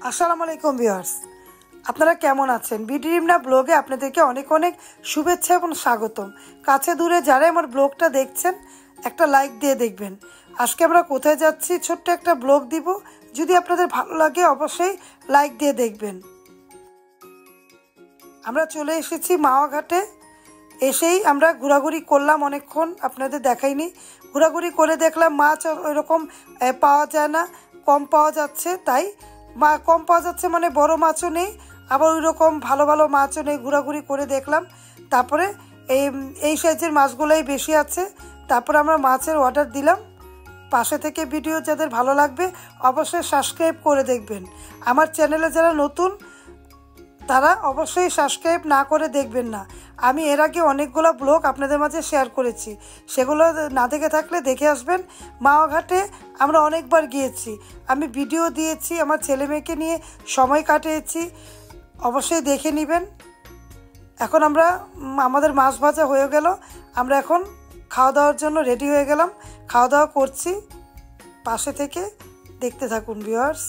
আসসালামু আলাইকুম ভিউয়ার্স, আপনারা কেমন আছেন? বিডিরিমনা ব্লগে আপনাদেরকে অনেক অনেক শুভেচ্ছা এবং স্বাগতম। কাছে দূরে যারা আমার ব্লগটা দেখছেন একটা লাইক দিয়ে দেখবেন। আজকে আমরা কোথায় যাচ্ছি ছোট্ট একটা ব্লগ দিব, যদি আপনাদের ভালো লাগে অবশ্যই লাইক দিয়ে দেখবেন। আমরা চলে এসেছি মাওয়া ঘাটে। এসেই আমরা ঘোরাঘুরি করলাম অনেকক্ষণ, আপনাদের দেখাইনি। ঘোরাঘুরি করে দেখলাম মাছ ওইরকম পাওয়া যায় না, কম পাওয়া যাচ্ছে। তাই কম পাওয়া যাচ্ছে মানে বড় মাছও নেই, আবার ওই রকম ভালো ভালো মাছও নেই। ঘোরাঘুরি করে দেখলাম, তারপরে এই সাইজের মাছগুলোই বেশি আছে। তারপরে আমরা মাছের অর্ডার দিলাম। পাশে থেকে ভিডিও যাদের ভালো লাগবে অবশ্যই সাবস্ক্রাইব করে দেখবেন। আমার চ্যানেলে যারা নতুন তারা অবশ্যই সাবস্ক্রাইব না করে দেখবেন না। আমি এর আগে অনেকগুলো ব্লগ আপনাদের মাঝে শেয়ার করেছি, সেগুলো না দেখে থাকলে দেখে আসবেন। মাওয়া ঘাটে আমরা অনেকবার গিয়েছি, আমি ভিডিও দিয়েছি, আমার ছেলে মেয়েকে নিয়ে সময় কাটিয়েছি, অবশ্যই দেখে নেবেন। এখন আমরা আমাদের মাছ ভাজা হয়ে গেল, আমরা এখন খাওয়া দাওয়ার জন্য রেডি হয়ে গেলাম, খাওয়া দাওয়া করছি। পাশে থেকে দেখতে থাকুন ভিউয়ার্স।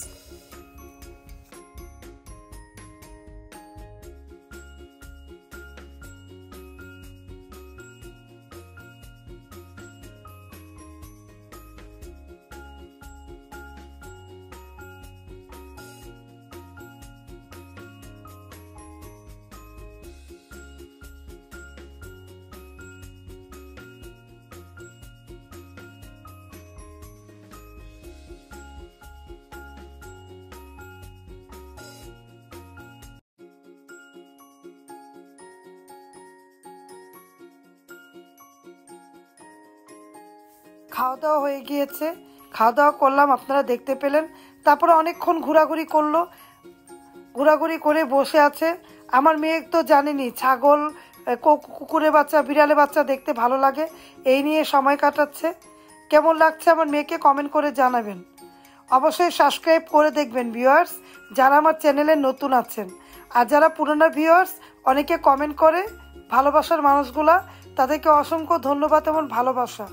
খাওয়া দাওয়া হয়ে গিয়েছে, খাওয়া দাওয়া করলাম, আপনারা দেখতে পেলেন। তারপরে অনেকক্ষণ ঘোরাঘুরি করলো, ঘোরাঘুরি করে বসে আছে। আমার মেয়ে তো জানেনি, ছাগল, কুকুরের বাচ্চা, বিড়ালের বাচ্চা দেখতে ভালো লাগে, এই নিয়ে সময় কাটাচ্ছে। কেমন লাগছে আমার মেয়েকে কমেন্ট করে জানাবেন। অবশ্যই সাবস্ক্রাইব করে দেখবেন ভিউয়ার্স, যারা আমার চ্যানেলে নতুন আছেন। আর যারা পুরনো ভিউয়ার্স অনেকে কমেন্ট করে, ভালোবাসার মানুষগুলা, তাদেরকে অসংখ্য ধন্যবাদ এবং ভালোবাসা।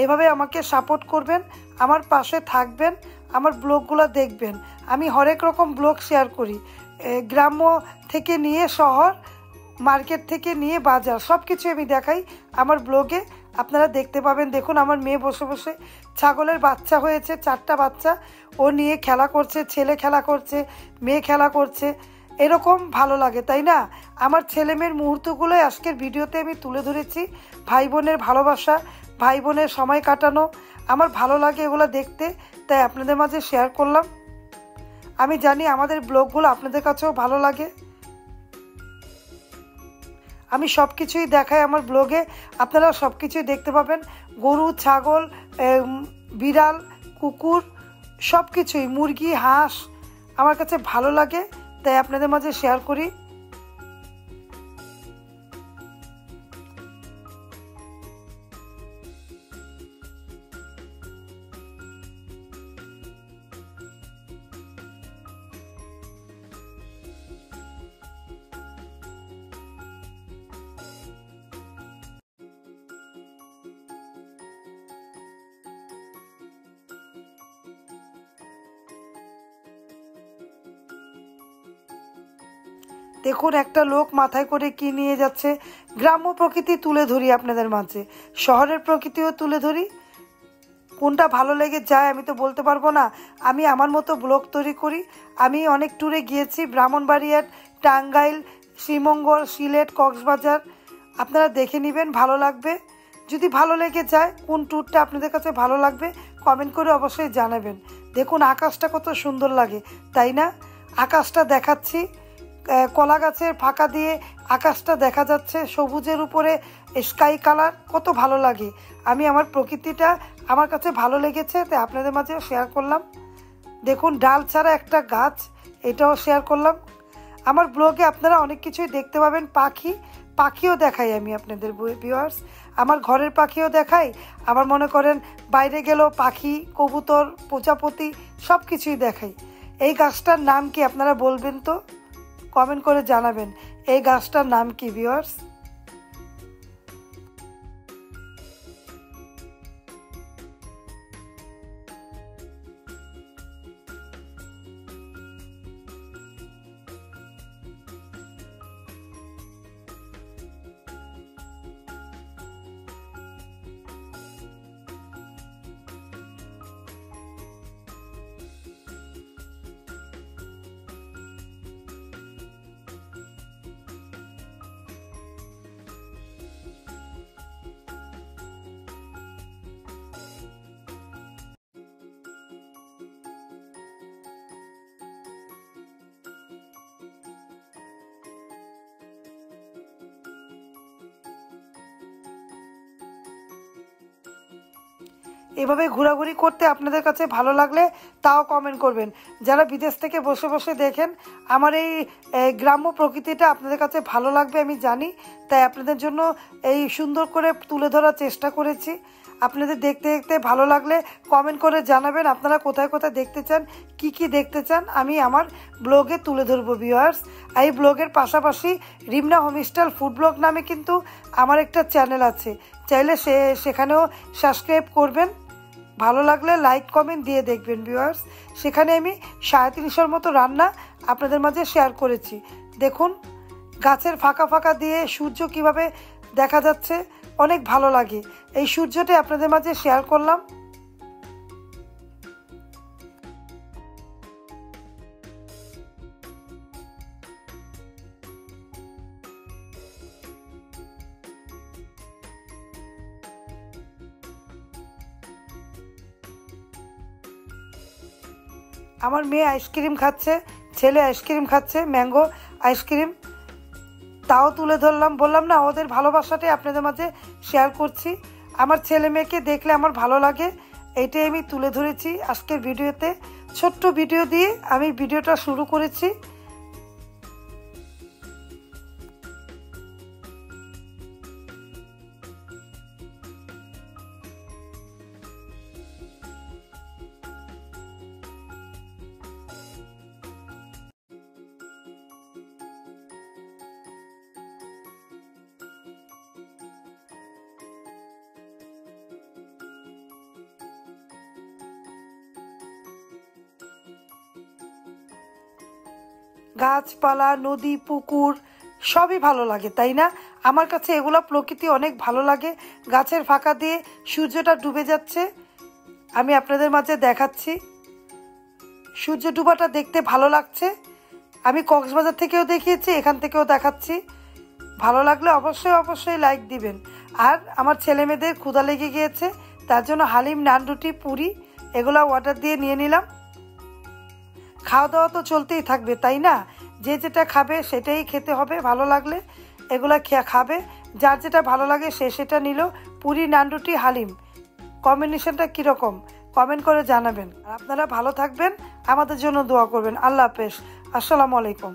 এইভাবে আমাকে সাপোর্ট করবেন, আমার পাশে থাকবেন, আমার ব্লগগুলো দেখবেন। আমি হরেক রকম ব্লগ শেয়ার করি, গ্রাম্য থেকে নিয়ে শহর, মার্কেট থেকে নিয়ে বাজার, সব কিছু আমি দেখাই আমার ব্লগে, আপনারা দেখতে পাবেন। দেখুন আমার মেয়ে বসে বসে, ছাগলের বাচ্চা হয়েছে 4টা বাচ্চা, ও নিয়ে খেলা করছে, ছেলে খেলা করছে, মেয়ে খেলা করছে। এরকম ভালো লাগে তাই না? আমার ছেলে মেয়ের মুহূর্তগুলোই আজকের ভিডিওতে আমি তুলে ধরেছি। ভাই বোনের ভালোবাসা, ভাই বোনের সময় কাটানো, আমার ভালো লাগে এগুলো দেখতে, তাই আপনাদের মাঝে শেয়ার করলাম। আমি জানি আমাদের ব্লগগুলো আপনাদের কাছেও ভালো লাগে। আমি সব কিছুই দেখাই আমার ব্লগে, আপনারা সব কিছুই দেখতে পাবেন। গরু, ছাগল, বিড়াল, কুকুর, সব কিছুই, মুরগি, হাঁস আমার কাছে ভালো লাগে, তাই আপনাদের মাঝে শেয়ার করি। দেখুন একটা লোক মাথায় করে কি নিয়ে যাচ্ছে। গ্রাম্য প্রকৃতি তুলে ধরি আপনাদের মাঝে, শহরের প্রকৃতিও তুলে ধরি। কোনটা ভালো লেগে যায় আমি তো বলতে পারবো না, আমি আমার মতো ব্লগ তৈরি করি। আমি অনেক ট্যুরে গিয়েছি, ব্রাহ্মণবাড়িয়া, টাঙ্গাইল, শ্রীমঙ্গল, সিলেট, কক্সবাজার, আপনারা দেখে নেবেন, ভালো লাগবে। যদি ভালো লেগে যায়, কোন ট্যুরটা আপনাদের কাছে ভালো লাগবে কমেন্ট করে অবশ্যই জানাবেন। দেখুন আকাশটা কত সুন্দর লাগে তাই না? আকাশটা দেখাচ্ছি, কলা গাছের ফাঁকা দিয়ে আকাশটা দেখা যাচ্ছে, সবুজের উপরে স্কাই কালার, কত ভালো লাগে। আমি আমার প্রকৃতিটা আমার কাছে ভালো লেগেছে, তাই আপনাদের মাঝে শেয়ার করলাম। দেখুন ডাল ছাড়া একটা গাছ, এটাও শেয়ার করলাম। আমার ব্লগে আপনারা অনেক কিছুই দেখতে পাবেন। পাখিও দেখাই আমি আপনাদের ভিউয়ার্স, আমার ঘরের পাখিও দেখাই, আবার মনে করেন বাইরে গেলেও পাখি, কবুতর, প্রজাপতি সব কিছুই দেখাই। এই গাছটার নাম কি আপনারা বলবেন তো, কমেন্ট করে জানাবেন এই গাছটার নাম কি ভিউয়ার্স। এভাবে ঘোরাঘুরি করতে আপনাদের কাছে ভালো লাগলে তাও কমেন্ট করবেন। যারা বিদেশ থেকে বসে বসে দেখেন, আমার এই গ্রাম্য প্রকৃতিটা আপনাদের কাছে ভালো লাগবে আমি জানি, তাই আপনাদের জন্য এই সুন্দর করে তুলে ধরার চেষ্টা করেছি। আপনাদের দেখতে দেখতে ভালো লাগলে কমেন্ট করে জানাবেন আপনারা কোথায় কোথায় দেখতে চান, কি কি দেখতে চান, আমি আমার ব্লগে তুলে ধরবো ভিউয়ার্স। এই ব্লগের পাশাপাশি রিমনা হোমস্টাইল ফুড ব্লগ নামে কিন্তু আমার একটা চ্যানেল আছে, চাইলে সেখানেও সাবস্ক্রাইব করবেন। ভালো লাগলে লাইক কমেন্ট দিয়ে দেখবেন ভিউয়ার্স। সেখানে আমি 350-এর মতো রান্না আপনাদের মাঝে শেয়ার করেছি। দেখুন গাছের ফাঁকা ফাঁকা দিয়ে সূর্য কিভাবে দেখা যাচ্ছে, অনেক ভালো লাগে। এই সূর্যটা আপনাদের মাঝে শেয়ার করলাম। আমার মেয়ে আইসক্রিম খাচ্ছে, ছেলে আইসক্রিম খাচ্ছে, ম্যাঙ্গো আইসক্রিম, তাও তুলে ধরলাম। বললাম না ওদের ভালোবাসাটাই আপনাদের মাঝে শেয়ার করছি। আমার ছেলে মেয়েকে দেখলে আমার ভালো লাগে, এইটাই আমি তুলে ধরেছি আজকের ভিডিওতে। ছোট্ট ভিডিও দিয়ে আমি ভিডিওটা শুরু করেছি। গাছপালা, নদী, পুকুর সবই ভালো লাগে, তাই না? আমার কাছে এগুলো প্রকৃতি অনেক ভালো লাগে। গাছের ফাঁকা দিয়ে সূর্যটা ডুবে যাচ্ছে, আমি আপনাদের মাঝে দেখাচ্ছি। সূর্য ডুবাটা দেখতে ভালো লাগছে। আমি কক্সবাজার থেকেও দেখিয়েছি, এখান থেকেও দেখাচ্ছি। ভালো লাগলে অবশ্যই অবশ্যই লাইক দিবেন। আর আমার ছেলে মেয়েদের ক্ষুধা লেগে গিয়েছে, তার জন্য হালিম, নান, রুটি, পুরি এগুলো অর্ডার দিয়ে নিয়ে নিলাম। খাওয়া দাওয়া তো চলতেই থাকবে, তাই না? যে যেটা খাবে সেটাই খেতে হবে। ভালো লাগলে এগুলা খাবে, যার যেটা ভালো লাগে সে সেটা নিল। পুরি, নান, রুটি, হালিম কম্বিনেশনটা কীরকম কমেন্ট করে জানাবেন। আর আপনারা ভালো থাকবেন, আমাদের জন্য দোয়া করবেন। আল্লাহ হাফেজ, আসসালামু আলাইকুম।